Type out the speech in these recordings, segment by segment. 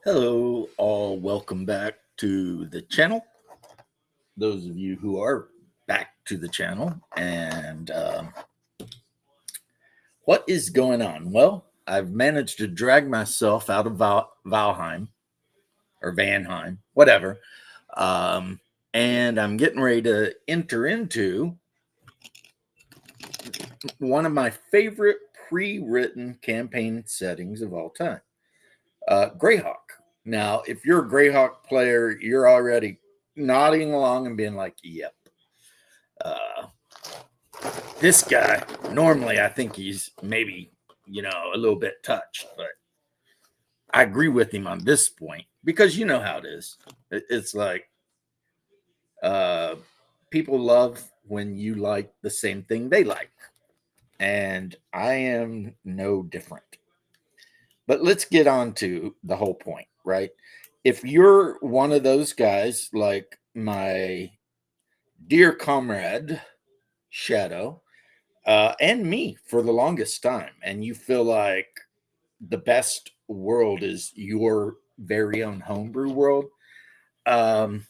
Hello, all. Welcome back to the channel. Those of you who are back to the channel, and what is going on? Well, I've managed to drag myself out of Valheim or Vanheim, whatever, um, and I'm getting ready to enter into one of my favorite pre-written campaign settings of all time, GreyHawk. Now, if you're a GreyHawk player, you're already nodding along and being like, "Yep." Uh, this guy, normally I think he's maybe, a little bit touched, but I agree with him on this point because you know how it is. It's like uh, people love when you like the same thing they like. And I am no different. But let's get on to the whole point, right? If you're one of those guys like my dear comrade Shadow, and me for the longest time, and you feel like the best world is your very own homebrew world, um,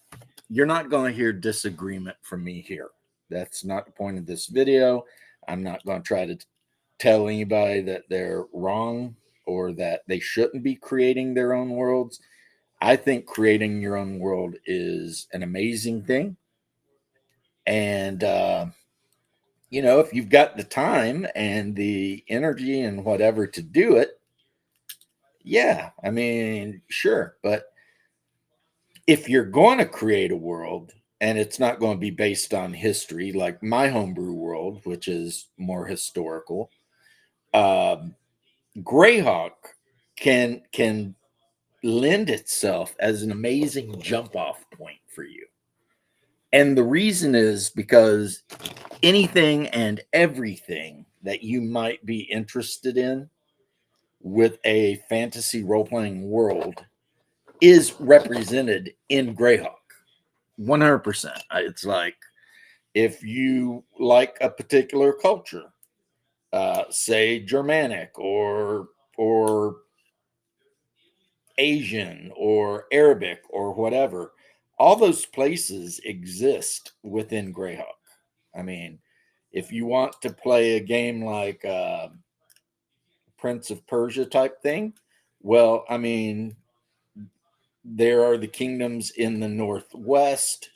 you're not going to hear disagreement from me here. That's not the point of this video. I'm not going to try to tell anybody that they're wrong or that they shouldn't be creating their own worlds. I think creating your own world is an amazing thing. And if you've got the time and the energy and whatever to do it, yeah, I mean, sure. But if you're going to create a world and it's not going to be based on history, like my homebrew world, which is more historical, um, Greyhawk can lend itself as an amazing jump off point for you. And the reason is because anything and everything that you might be interested in with a fantasy role playing world is represented in Greyhawk. 100%. It's like if you like a particular culture, say Germanic or Asian or Arabic or whatever, all those places exist within Greyhawk. I mean, if you want to play a game like Prince of Persia type thing, well, I mean, there are the kingdoms in the northwest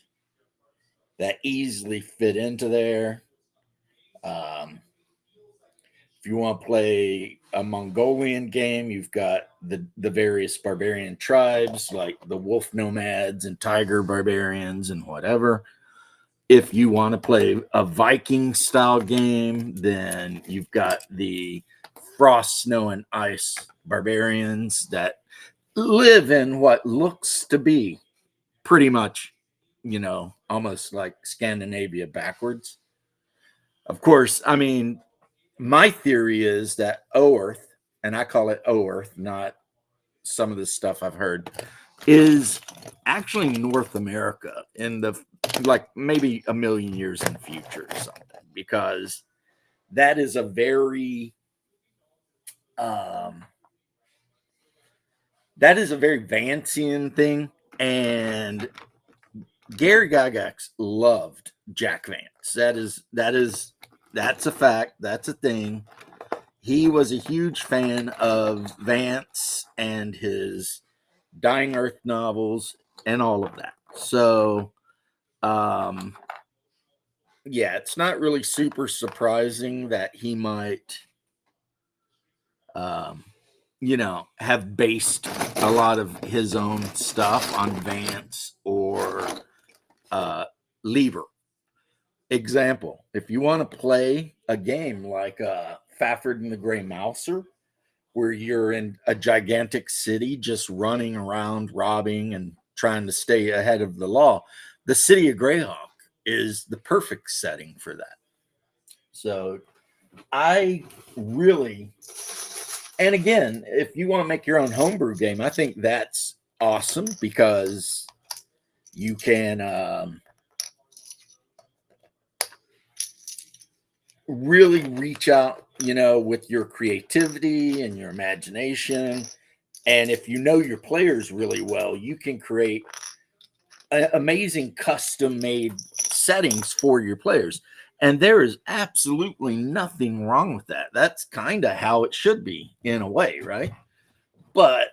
that easily fit into there. Um, if you want to play a Mongolian game, you've got the various barbarian tribes like the wolf nomads and tiger barbarians and whatever. If you want to play a Viking style game, then you've got the frost, snow, and ice barbarians that live in what looks to be pretty much, almost like Scandinavia backwards. Of course, I mean, my theory is that Earth, and I call it Earth, not some of the stuff I've heard, is actually North America in the like maybe a million years in the future or something, because that is a very um, Vancian thing, and Gary Gygax loved Jack Vance. That's a fact. That's a thing. He was a huge fan of Vance and his Dying Earth novels and all of that. So, um, yeah, it's not really super surprising that he might, um, have based a lot of his own stuff on Vance or Lieber. Example, if you want to play a game like Fafford and the Grey Mouser, where you're in a gigantic city just running around robbing and trying to stay ahead of the law, the city of Greyhawk is the perfect setting for that. So I really, and again, if you want to make your own homebrew game, I think that's awesome because you can really reach out, with your creativity and your imagination And if you know your players really well, you can create amazing custom made settings for your players. And there is absolutely nothing wrong with that. That's kind of how it should be in a way, right? But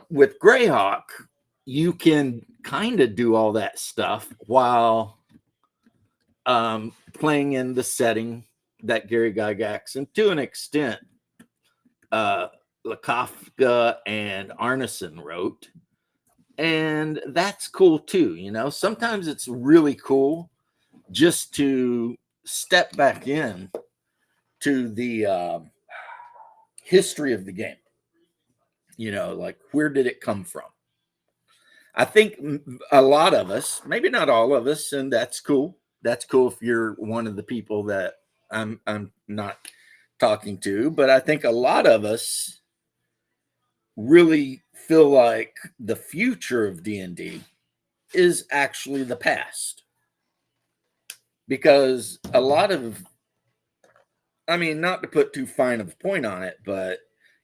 with GreyHawk, you can kind of do all that stuff while playing in the setting that Gary Gygax and to an extent Lakofka and Arneson wrote. And that's cool too. You know, sometimes it's really cool just to step back in to the history of the game. You know, like where did it come from? I think a lot of us, maybe not all of us, and that's cool. That's cool if you're one of the people that I'm not talking to, but I think a lot of us really feel like the future of D&D is actually the past. Because a lot of, I mean, not to put too fine of a point on it, but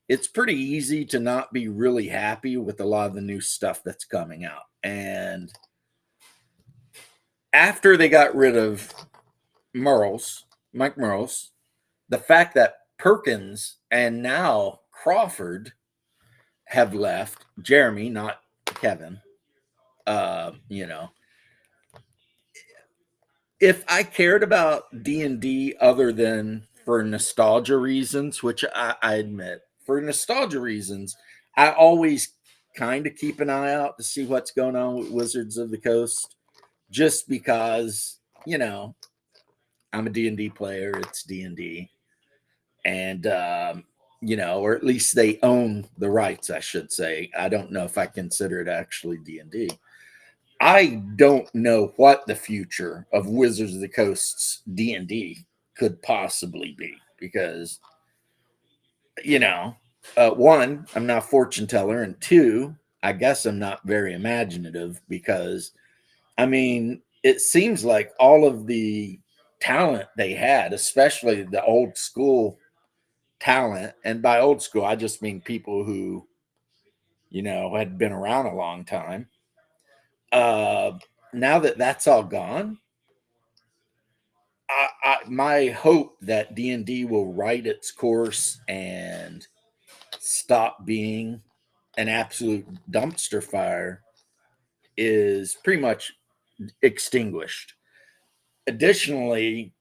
it's pretty easy to not be really happy with a lot of the new stuff that's coming out. And after they got rid of Mike Merles, the fact that Perkins and now Crawford have left, Jeremy, not Kevin, you know, if I cared about D&D other than for nostalgia reasons, which I admit, for nostalgia reasons, I always kind of keep an eye out to see what's going on with Wizards of the Coast, just because, you know, I'm a D&D player. It's D&D. And, you know, or at least they own the rights, I should say. I don't know if I consider it actually D&D. I don't know what the future of Wizards of the Coast's D&D could possibly be because, you know, one, I'm not a fortune teller, and two, I guess I'm not very imaginative because, I mean, it seems like all of the talent they had, especially the old school talent, and by old school, I just mean people who, you know, had been around a long time. Now that that's all gone, my hope that D&D will write its course and stop being an absolute dumpster fire is pretty much extinguished. Additionally,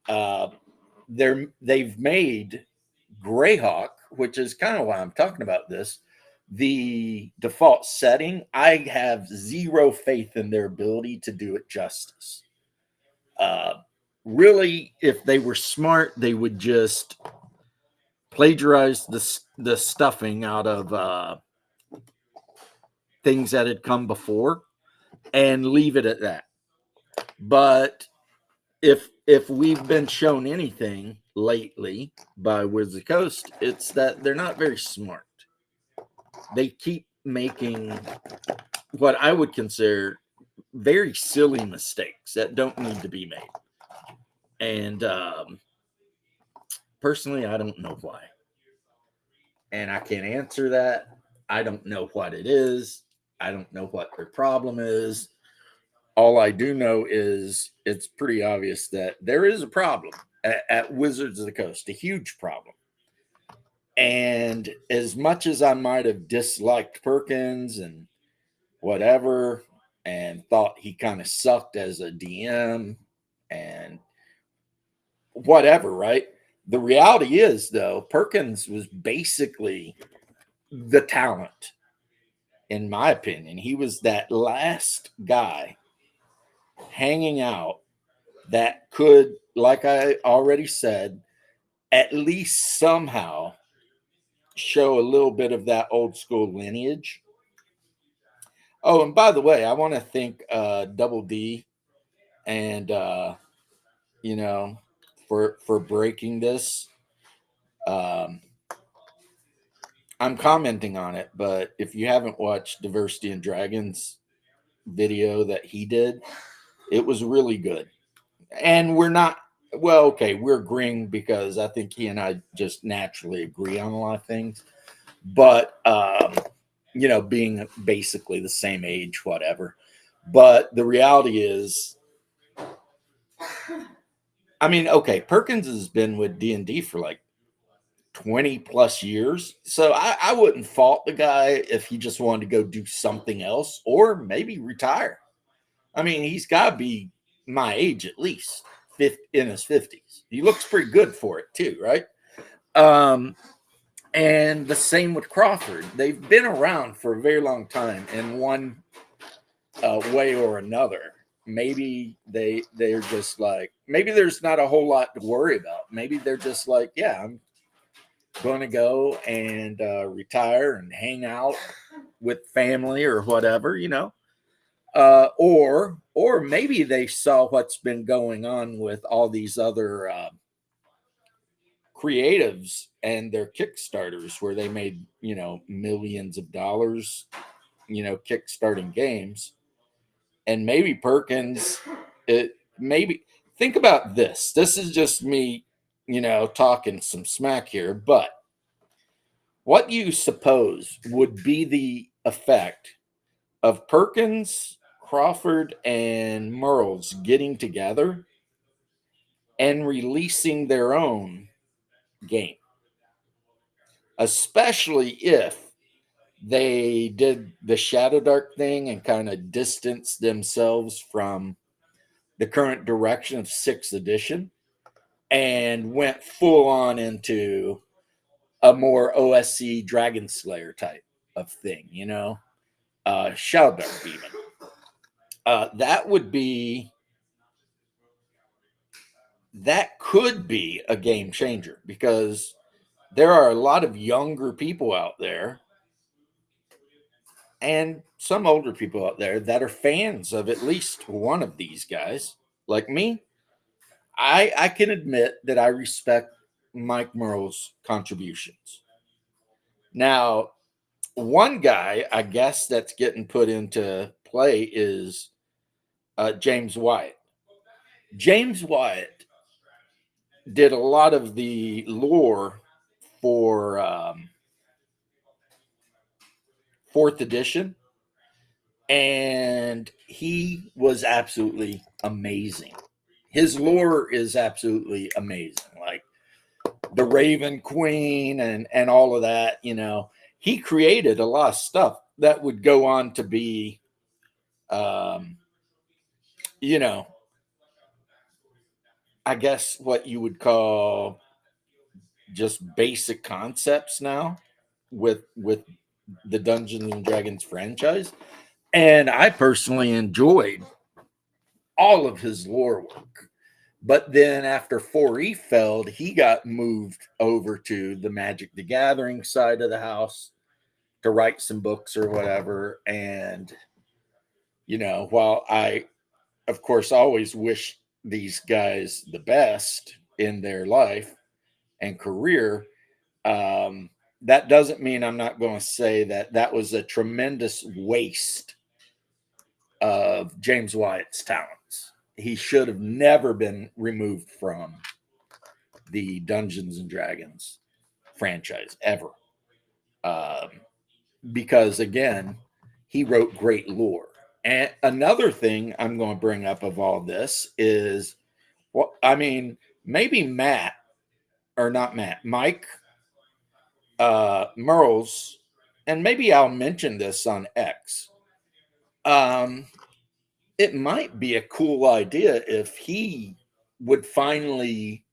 they've made GreyHawk, which is kind of why I'm talking about this, the default setting. I have zero faith in their ability to do it justice. Really, if they were smart, they would just plagiarize the stuffing out of things that had come before and leave it at that. But if we've been shown anything lately by Wizards of the Coast, it's that they're not very smart. They keep making what I would consider very silly mistakes that don't need to be made. And personally, I don't know why. And I can't answer that. I don't know what it is. I don't know what their problem is. All I do know is it's pretty obvious that there is a problem at Wizards of the Coast, a huge problem. And as much as I might have disliked Perkins and whatever, and thought he kind of sucked as a DM and whatever, right? The reality is, though, Perkins was basically the talent, in my opinion. He was that last guy hanging out that could, like I already said, at least somehow show a little bit of that old school lineage. Oh, and by the way, I want to thank Double D and you know, for breaking this. Um, I'm commenting on it, but if you haven't watched Diversity and Dragons video that he did, it was really good. And we're not, well, okay, we're agreeing because I think he and I just naturally agree on a lot of things. but you know, being basically the same age, whatever. But the reality is, I mean, okay, Perkins has been with D&D for like 20 plus years. So I wouldn't fault the guy if he just wanted to go do something else or maybe retire. I mean, he's got to be my age at least, in his 50s. He looks pretty good for it too, right? And the same with Crawford. They've been around for a very long time in one way or another. Maybe they're just like, maybe there's not a whole lot to worry about. Maybe they're just like, yeah, I'm going to go and retire and hang out with family or whatever, you know. Or maybe they saw what's been going on with all these other creatives and their Kickstarters, where they made, you know, millions of dollars, you know, kickstarting games. And maybe Perkins, it maybe think about this. This is just me, you know, talking some smack here, but what do you suppose would be the effect of Perkins, Crawford, and Merles getting together and releasing their own game? Especially if they did the Shadow Dark thing and kind of distanced themselves from the current direction of 6th edition and went full on into a more OSC Dragon Slayer type of thing, you know, Shadow Dark even. That would be, that could be a game changer, because there are a lot of younger people out there and some older people out there that are fans of at least one of these guys. Like me, I can admit that I respect Mike Merle's contributions. Now, one guy I guess that's getting put into play is James Wyatt. James Wyatt did a lot of the lore for 4th edition, and he was absolutely amazing. His lore is absolutely amazing, like the Raven Queen and all of that. You know, he created a lot of stuff that would go on to be, um, you know, I guess what you would call just basic concepts now with the Dungeons and Dragons franchise. And I personally enjoyed all of his lore work. But then after 4E failed, he got moved over to the Magic the Gathering side of the house to write some books or whatever. And, you know, while I, of course, always wish these guys the best in their life and career, that doesn't mean I'm not going to say that that was a tremendous waste of James Wyatt's talents. He should have never been removed from the Dungeons and Dragons franchise ever. Um, because again, he wrote great lore. And another thing I'm going to bring up of all this is, well, I mean, maybe Matt, or not Matt, Mike Merles, and maybe I'll mention this on X. Um, it might be a cool idea if he would finally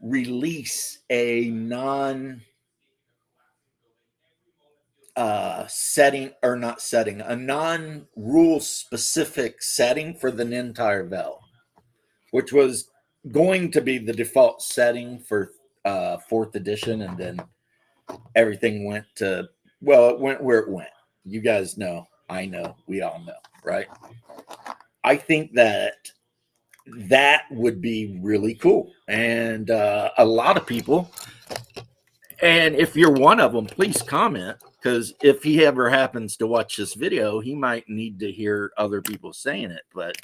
release a non setting, or not setting, a non rule specific setting for the entire Vel, which was going to be the default setting for 4th edition, and then everything went to, well, it went where it went. You guys know, I know, we all know, right? I think that that would be really cool. And a lot of people, and if you're one of them, please comment, because if he ever happens to watch this video, he might need to hear other people saying it. But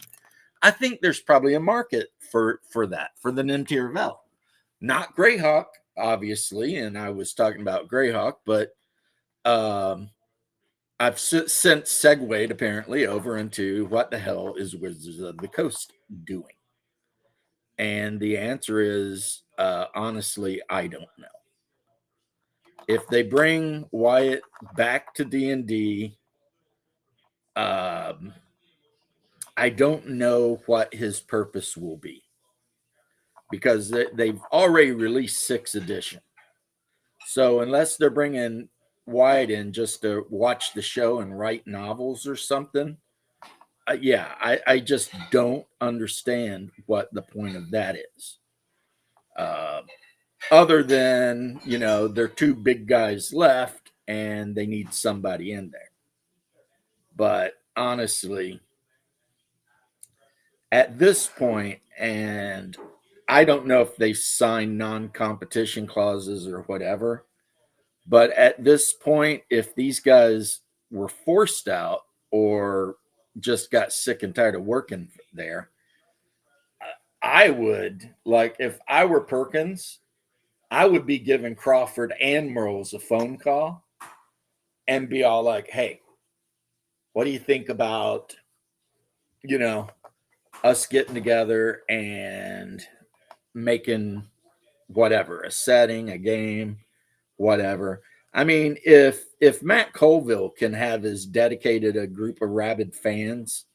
I think there's probably a market for that, for the Nintir Vel. Not GreyHawk, obviously, and I was talking about GreyHawk, but I've since segued apparently over into what the hell is Wizards of the Coast doing? And the answer is honestly, I don't know. If they bring Wyatt back to D&D, I don't know what his purpose will be, because they've already released 6th edition. So unless they're bringing Wyatt in just to watch the show and write novels or something, I just don't understand what the point of that is. Other than, there are 2 big guys left and they need somebody in there. But honestly, at this point, and I don't know if they signed non-competition clauses or whatever, but at this point, if these guys were forced out or just got sick and tired of working there, I would, like, if I were Perkins, I would be giving Crawford and Merles a phone call and be all like, hey, what do you think about, us getting together and making whatever, a setting, a game, whatever. I mean, if Matt Colville can have as dedicated a group of rabid fans,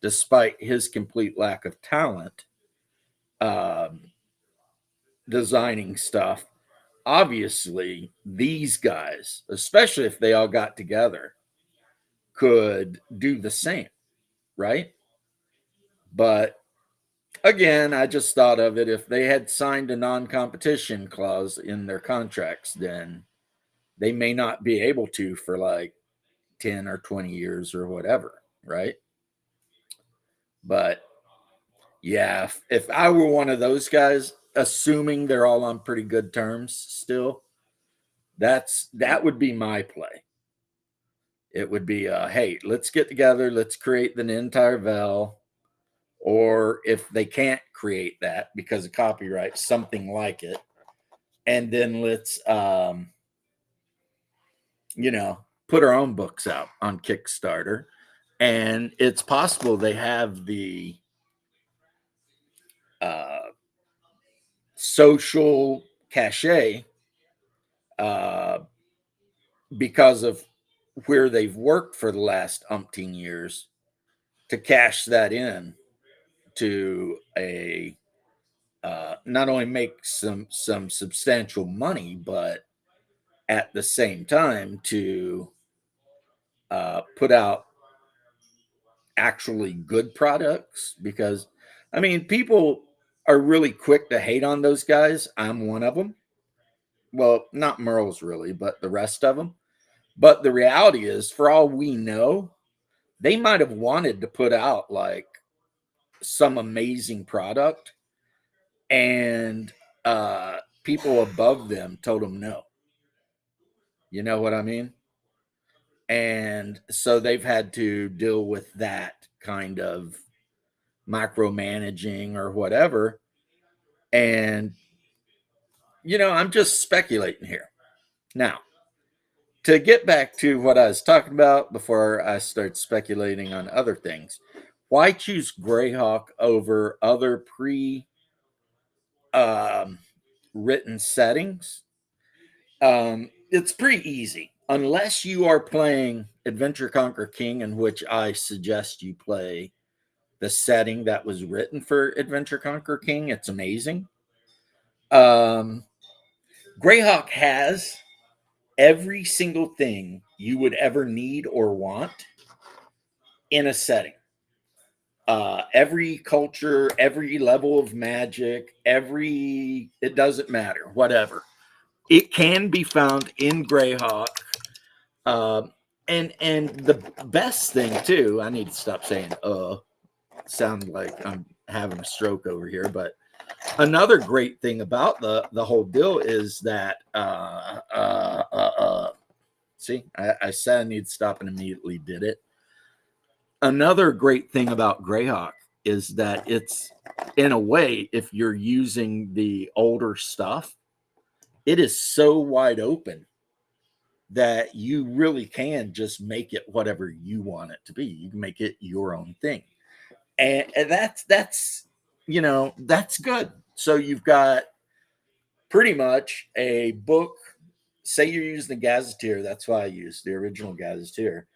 despite his complete lack of talent, designing stuff, obviously these guys, especially if they all got together, could do the same, right? But again, I just thought of it, if they had signed a non-competition clause in their contracts, then they may not be able to for like 10 or 20 years or whatever, right? But yeah, if I were one of those guys, assuming they're all on pretty good terms still, that would be my play. It would be, hey, let's get together, let's create the entire Vel, or if they can't create that because of copyright, something like it, and then let's, put our own books out on Kickstarter. And it's possible they have the social cachet because of where they've worked for the last umpteen years to cash that in to a not only make some substantial money, but at the same time to put out actually good products. Because I mean, people are really quick to hate on those guys. I'm one of them. Well, not Merle's really, but the rest of them. But the reality is, for all we know, they might have wanted to put out like some amazing product, and people above them told them no. You know what I mean? And so they've had to deal with that kind of micromanaging or whatever. And, I'm just speculating here. Now, to get back to what I was talking about before I start speculating on other things, why choose GreyHawk over other written settings? It's pretty easy. Unless you are playing Adventure Conquer King, in which I suggest you play the setting that was written for Adventure Conquer King. It's amazing. GreyHawk has every single thing you would ever need or want in a setting. Every culture, every level of magic, it doesn't matter, whatever. It can be found in GreyHawk. And the best thing too, I need to stop saying sound like I'm having a stroke over here, but another great thing about the whole deal is that see, I said I need to stop and immediately did it. Another great thing about GreyHawk is that it's, in a way, if you're using the older stuff, it is so wide open that you really can just make it whatever you want it to be. You can make it your own thing. And that's that's good. So you've got pretty much a book. Say you're using the Gazetteer. That's why I use the original Gazetteer.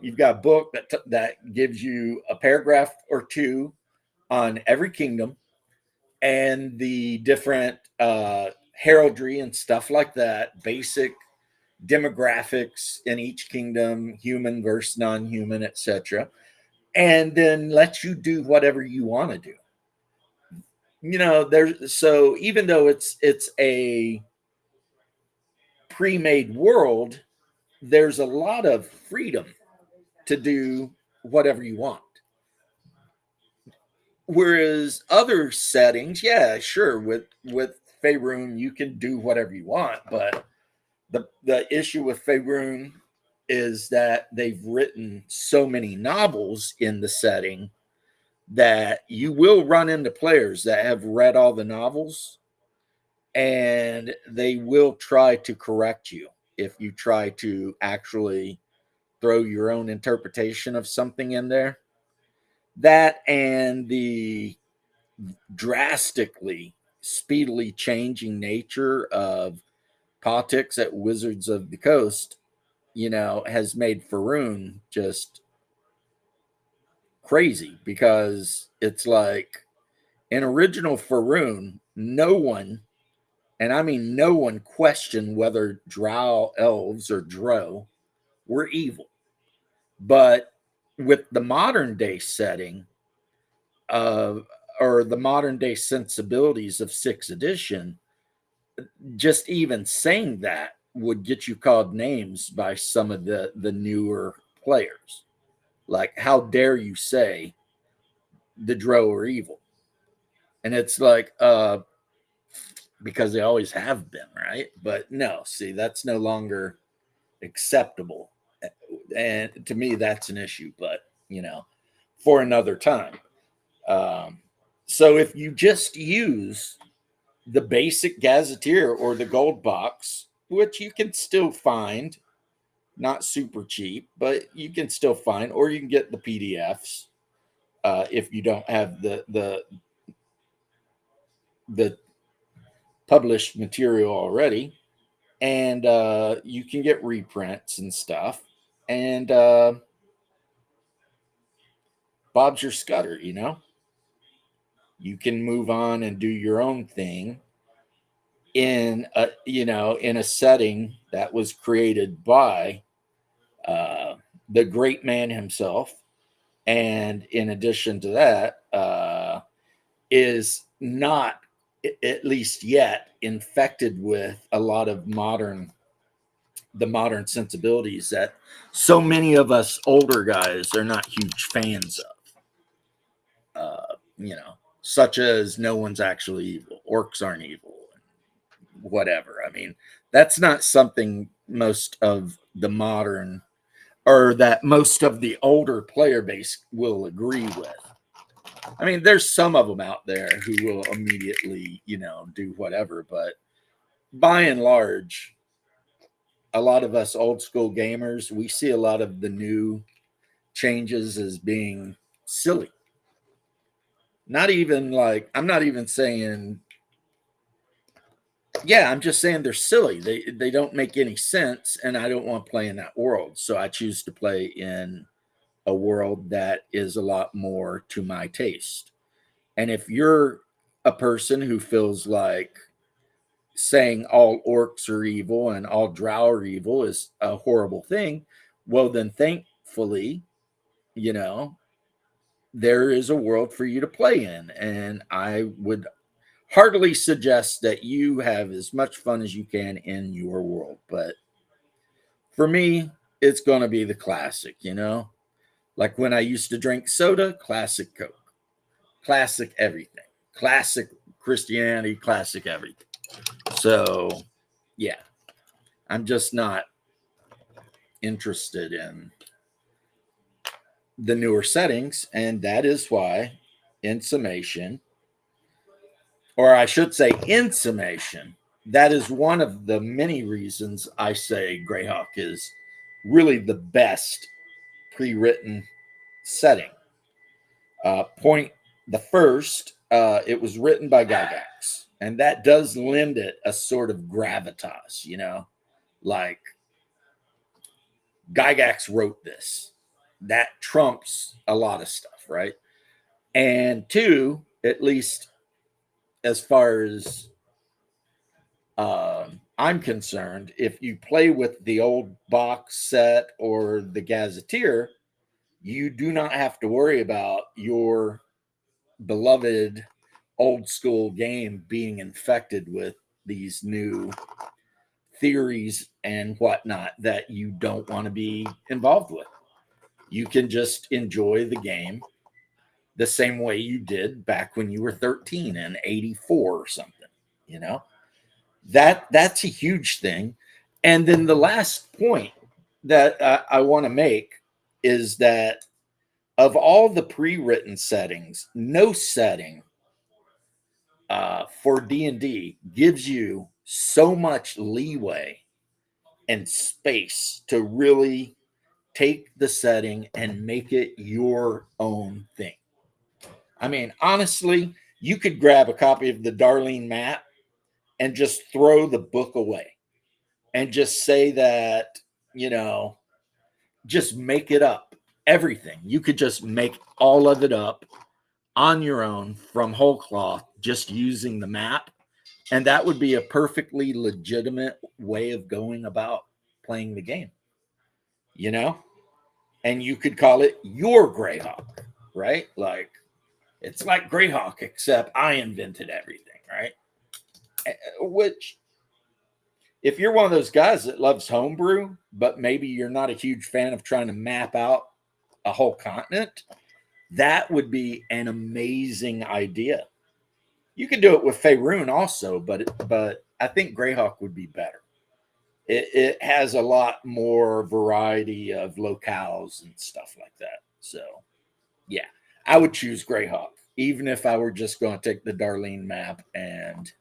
You've got a book that gives you a paragraph or two on every kingdom and the different heraldry and stuff like that, basic demographics in each kingdom, human versus non-human, etc., and then lets you do whatever you want to do. There's so even though it's a pre-made world, there's a lot of freedom to do whatever you want. Whereas other settings, yeah, sure, with Faerun, you can do whatever you want, but the issue with Faerun is that they've written so many novels in the setting that you will run into players that have read all the novels, and they will try to correct you if you try to actually throw your own interpretation of something in there. That and the drastically, speedily changing nature of politics at Wizards of the Coast, has made Faerun just crazy, because it's like in original Faerun, no one, and I mean no one, questioned whether Drow elves or Drow were evil. But with the modern day setting of, or the modern day sensibilities of 6th edition, just even saying that would get you called names by some of the newer players. Like, how dare you say the Drow are evil? And it's like, because they always have been, right? But no, see, that's no longer acceptable. And to me, that's an issue, but for another time. So if you just use the basic Gazetteer or the gold box, which you can still find, not super cheap, but you can still find, or you can get the PDFs if you don't have the published material already, and you can get reprints and stuff, and Bob's your Scudder. You can move on and do your own thing in a setting that was created by the great man himself, and in addition to that, is not, at least yet, infected with a lot of the modern sensibilities that so many of us older guys are not huge fans of. Such as no one's actually evil, orcs aren't evil, whatever. I mean, that's not something most of the modern, or that most of the older player base will agree with. I mean, there's some of them out there who will immediately, do whatever, but by and large, a lot of us old school gamers, we see a lot of the new changes as being silly. Not even like, I'm not even saying, yeah, I'm just saying they're silly. They don't make any sense, and I don't want to play in that world. So I choose to play in a world that is a lot more to my taste. And if you're a person who feels like saying all orcs are evil and all drow are evil is a horrible thing, well, then thankfully, you know, there is a world for you to play in. And I would heartily suggest that you have as much fun as you can in your world. But for me, it's going to be the classic, like when I used to drink soda, classic Coke, classic everything, classic Christianity, classic everything. So, yeah, I'm just not interested in the newer settings. And that is why, in summation, or I should say, in summation, that is one of the many reasons I say GreyHawk is really the best pre-written setting. Point the first, it was written by Gygax, and that does lend it a sort of gravitas, like Gygax wrote this. That trumps a lot of stuff, right? And two, at least as far as I'm concerned, if you play with the old box set or the Gazetteer, you do not have to worry about your beloved old school game being infected with these new theories and whatnot that you don't want to be involved with. You can just enjoy the game the same way you did back when you were 13 and 84 or something, you know? That's a huge thing. And then the last point that I want to make is that of all the pre-written settings, no setting for D&D gives you so much leeway and space to really take the setting and make it your own thing. I mean, honestly, you could grab a copy of the Darlene map and just throw the book away and just say that, just make it up. Everything. You could just make all of it up on your own from whole cloth, just using the map. And that would be a perfectly legitimate way of going about playing the game, And you could call it your GreyHawk, right? Like, it's like GreyHawk, except I invented everything, right? Which, if you're one of those guys that loves homebrew, but maybe you're not a huge fan of trying to map out a whole continent, that would be an amazing idea. You could do it with Faerun also, but I think GreyHawk would be better. It has a lot more variety of locales and stuff like that. So, yeah, I would choose GreyHawk, even if I were just going to take the Darlene map and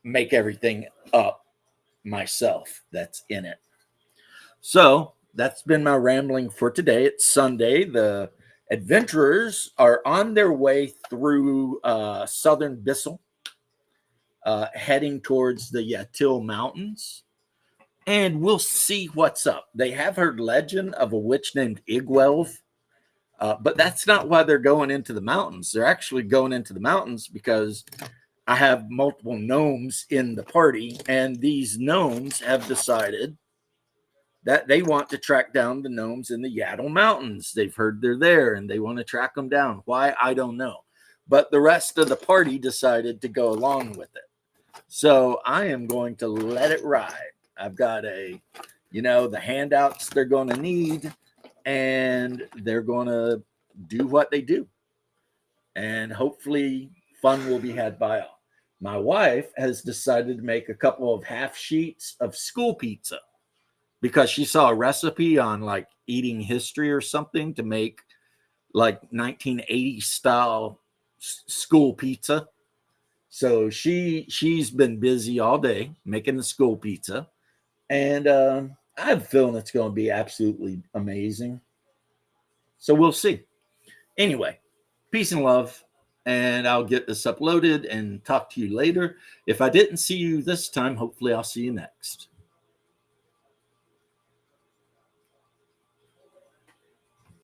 make everything up myself that's in it. So that's been my rambling for today. It's Sunday. The adventurers are on their way through southern Bissell, heading towards the Yatil Mountains, and we'll see what's up. They have heard legend of a witch named Igwelv, but that's not why they're going into the mountains. They're actually going into the mountains because I have multiple gnomes in the party, and these gnomes have decided that they want to track down the gnomes in the Yatil Mountains. They've heard they're there, and they want to track them down. Why? I don't know. But the rest of the party decided to go along with it. So I am going to let it ride. I've got the handouts they're going to need, and they're going to do what they do. And hopefully fun will be had by all. My wife has decided to make a couple of half sheets of school pizza because she saw a recipe on like eating history or something to make like 1980 style school pizza. So she's been busy all day making the school pizza, and I have a feeling it's going to be absolutely amazing. So we'll see. Anyway, peace and love, and I'll get this uploaded and talk to you later. If I didn't see you this time, hopefully I'll see you next.